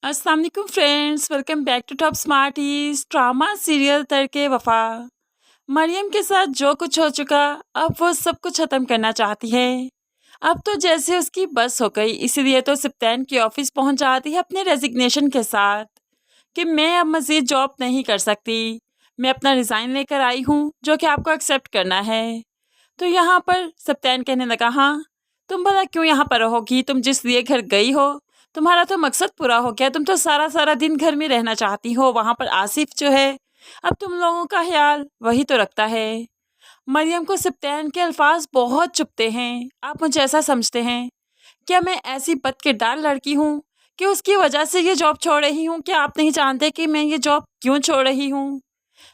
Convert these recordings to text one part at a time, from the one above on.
अस्सलाम वालेकुम friends, welcome back to top smarties. Drama serial Tark-e Wafa. Maryam के साथ जो कुछ हो चुका, अब वो सब कुछ ख़त्म करना चाहती है। अब तो जैसे उसकी बस हो गई, इसीलिए तो सिप्तैन के ऑफिस पहुंच जाती है अपने रेजिग्नेशन के साथ कि मैं अब मज़ीद जॉब नहीं कर सकती। मैं अपना रिज़ाइन लेकर आई हूँ, जो कि आपको एक्सेप्ट करना है। तो यहाँ पर सिप्तैन कहने लगा, हाँ तुम भला क्यों यहाँ पर रहोगी? तुम जिस लिए घर गई हो, तुम्हारा तो मकसद पूरा हो गया। तुम तो सारा सारा दिन घर में रहना चाहती हो। वहाँ पर आसिफ जो है, अब तुम लोगों का ख्याल वही तो रखता है। मरियम को सिप्तैन के अल्फाज बहुत चुभते हैं। आप मुझे ऐसा समझते हैं? क्या मैं ऐसी बदकिरदार लड़की हूँ कि उसकी वजह से ये जॉब छोड़ रही हूँ? क्या आप नहीं जानते कि मैं ये जॉब क्यों छोड़ रही हूँ?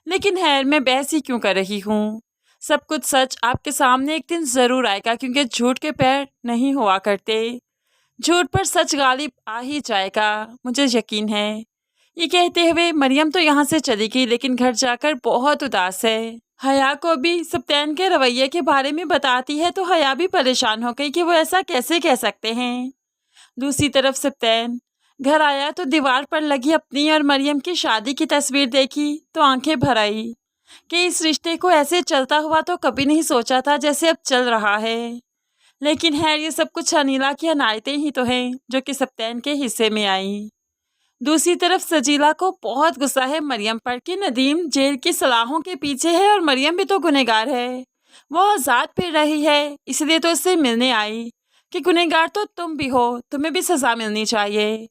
लेकिन खैर, मैं बहस ही क्यों कर रही हूँ? सब कुछ सच आपके सामने एक दिन ज़रूर आएगा, क्योंकि झूठ के पैर नहीं हुआ करते। झूठ पर सच गालिब आ ही जाएगा, मुझे यकीन है। ये कहते हुए मरियम तो यहाँ से चली गई, लेकिन घर जाकर बहुत उदास है। हया को भी सिप्तैन के रवैये के बारे में बताती है, तो हया भी परेशान हो गई कि वो ऐसा कैसे कह सकते हैं। दूसरी तरफ सिप्तैन घर आया तो दीवार पर लगी अपनी और मरियम की शादी की तस्वीर देखी तो आंखें भर आई कि इस रिश्ते को ऐसे चलता हुआ तो कभी नहीं सोचा था जैसे अब चल रहा है। लेकिन खैर, ये सब कुछ अनीला की अनायतें ही तो हैं जो कि सिप्तैन के हिस्से में आई। दूसरी तरफ सजीला को बहुत गुस्सा है मरियम पर कि नदीम जेल की सलाहों के पीछे है और मरियम भी तो गुनहगार है। वो आज़ाद फिर रही है, इसलिए तो उससे मिलने आई कि गुनहगार तो तुम भी हो, तुम्हें भी सज़ा मिलनी चाहिए।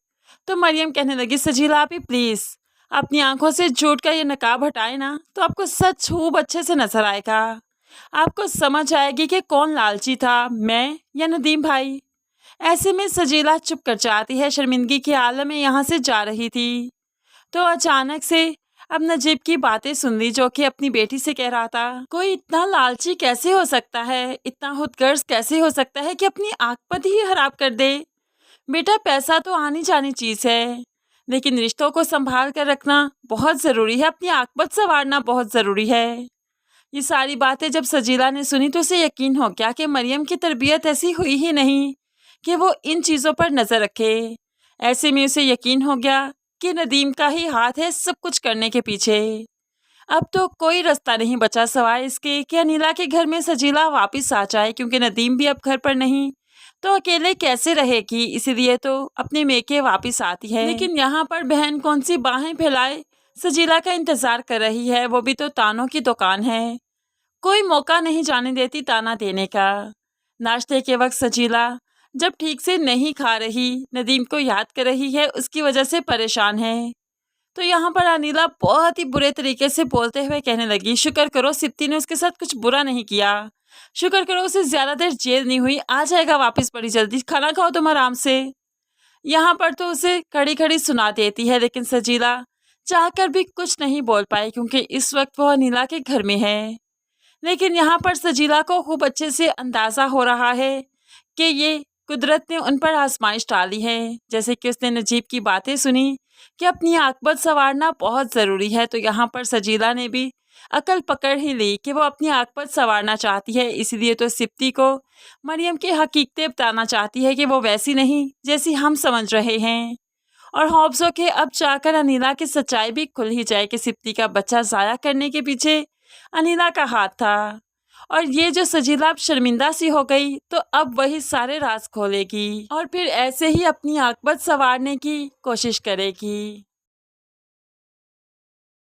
तो मरियम कहने लगी, सजीला आप ही प्लीज़ अपनी आंखों से झूठ का ये नकाब हटाए ना, तो आपको सच खूब अच्छे से नजर आएगा। आपको समझ आएगी कि कौन लालची था, मैं या नदीम भाई। ऐसे में सजीला चुप कर जाती है। शर्मिंदगी के आलम में यहाँ से जा रही थी तो अचानक से अब नजीब की बातें सुन ली, जो कि अपनी बेटी से कह रहा था, कोई इतना लालची कैसे हो सकता है, इतना खुदगर्ज कैसे हो सकता है कि अपनी आंखपत ही खराब कर दे। बेटा, पैसा तो आनी जानी चीज है, लेकिन रिश्तों को संभाल कर रखना बहुत जरूरी है, अपनी आंखपत संवारना बहुत जरूरी है। ये सारी बातें जब सजीला ने सुनी तो उसे यकीन हो गया कि मरियम की तरबियत ऐसी हुई ही नहीं कि वो इन चीज़ों पर नज़र रखे। ऐसे में उसे यकीन हो गया कि नदीम का ही हाथ है सब कुछ करने के पीछे। अब तो कोई रास्ता नहीं बचा सिवाय इसके कि अनीला के घर में सजीला वापस आ जाए, क्योंकि नदीम भी अब घर पर नहीं तो अकेले कैसे रहेगी। इसीलिए तो अपने मेके वापस आती है। लेकिन यहाँ पर बहन कौन सी बाहें फैलाए सजीला का इंतजार कर रही है, वो भी तो तानों की दुकान है। कोई मौका नहीं जाने देती ताना देने का। नाश्ते के वक्त सजीला जब ठीक से नहीं खा रही, नदीम को याद कर रही है, उसकी वजह से परेशान है। तो यहाँ पर अनीला बहुत ही बुरे तरीके से बोलते हुए कहने लगी, शुक्र करो सिप्ती ने उसके साथ कुछ बुरा नहीं किया, शुक्र करो उसे ज्यादा देर जेल नहीं हुई, आ जाएगा वापस बड़ी जल्दी, खाना खाओ तुम आराम से। यहाँ पर तो उसे खड़ी खड़ी सुना देती है, लेकिन सजीला चाहकर भी कुछ नहीं बोल पाई, क्योंकि इस वक्त वो अनीला के घर में है। लेकिन यहाँ पर सजीला को खूब अच्छे से अंदाजा हो रहा है कि ये कुदरत ने उन पर आजमाइश डाली है। जैसे कि उसने नजीब की बातें सुनी कि अपनी आकबत संवारना बहुत ज़रूरी है, तो यहाँ पर सजीला ने भी अकल पकड़ ही ली कि वो अपनी आकबत संवारना चाहती है। इसलिए तो सिप्ती को मरियम की हकीकतें बताना चाहती है कि वो वैसी नहीं जैसी हम समझ रहे हैं। और खौफजो के अब जाकर अनीला की सच्चाई भी खुल ही जाए कि सिप्ती का बच्चा ज़ाया करने के पीछे अनीला का हाथ था। और ये जो सजीला अब शर्मिंदा सी हो गई, तो अब वही सारे राज खोलेगी और फिर ऐसे ही अपनी आकबत संवारने की कोशिश करेगी।